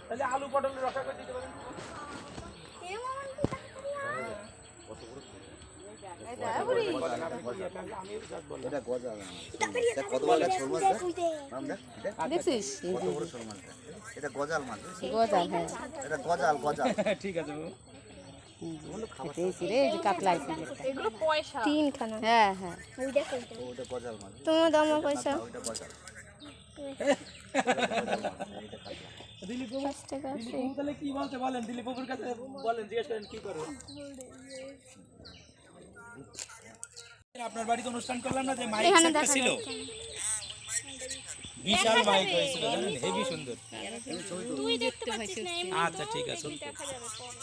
তাহলে আলু পটল রসা করে দিতে পারেন। ঠিক আছে তোমার দাম পয়সা দিলীপ বাবু তাহলে কি বলতে বলেন, দিলীপ বাবুর কাছে বলেন, জিজ্ঞেস করেন কি করো। আপনার বাড়িতে অনুষ্ঠান করলাম না, যে মাইক সেটটা ছিল, বিশাল মাইক হয়েছিল জানেন, হেভি সুন্দর। তুই দেখতে পাচ্ছিস না? আচ্ছা ঠিক আছে, দেখা যাবে পরে।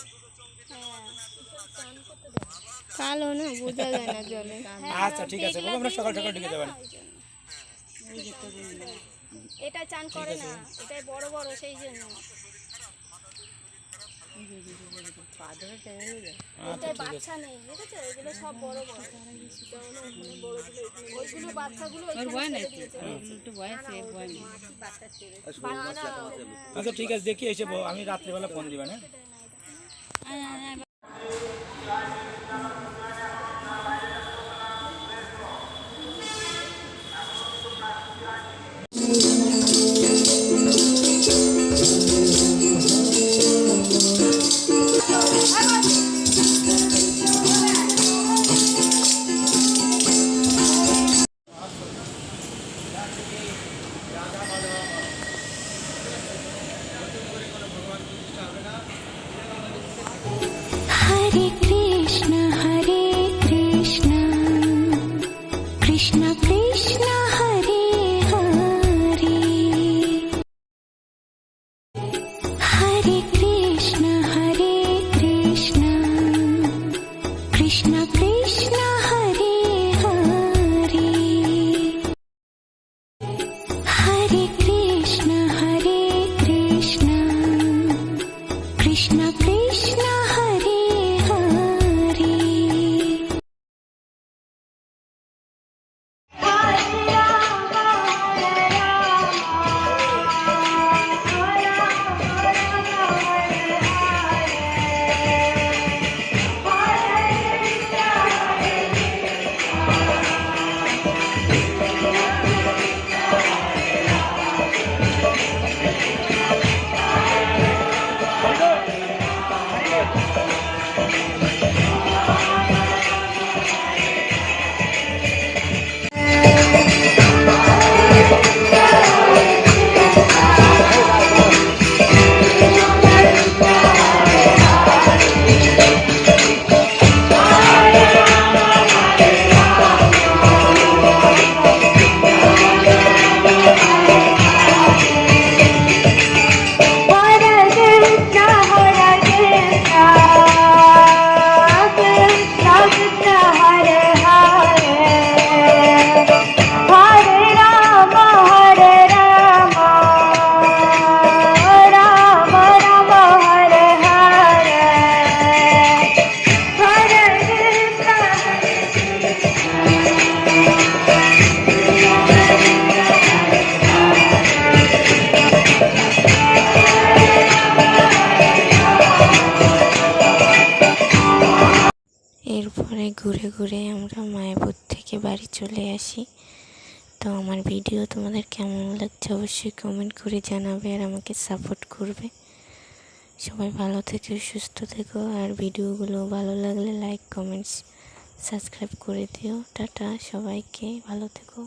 কালো না বোঝা যায় না জলে। আচ্ছা ঠিক আছে বাবু, আমরা সকাল সকাল ঢুকে যাবেন। এটা চান করে না, এটাই বড় বড়, সেই জন্য বাচ্চা নেই, বুঝেছো? এগুলো সব বড় বড়, ওইগুলো বাচ্চাগুলো আচ্ছা ঠিক আছে, দেখি এসে আমি রাত্রিবেলা ফোন দিবেন। হ্যাঁ তো আমার ভিডিও তোমাদের কেমন লাগছে অবশ্যই কমেন্ট করে জানাবে আর আমাকে সাপোর্ট করবে। সবাই ভালো থেকো, সুস্থ থেকো, আর ভিডিওগুলো ভালো লাগলে লাইক কমেন্টস সাবস্ক্রাইব করে দিও। টাটা, সবাইকে ভালো থেকো।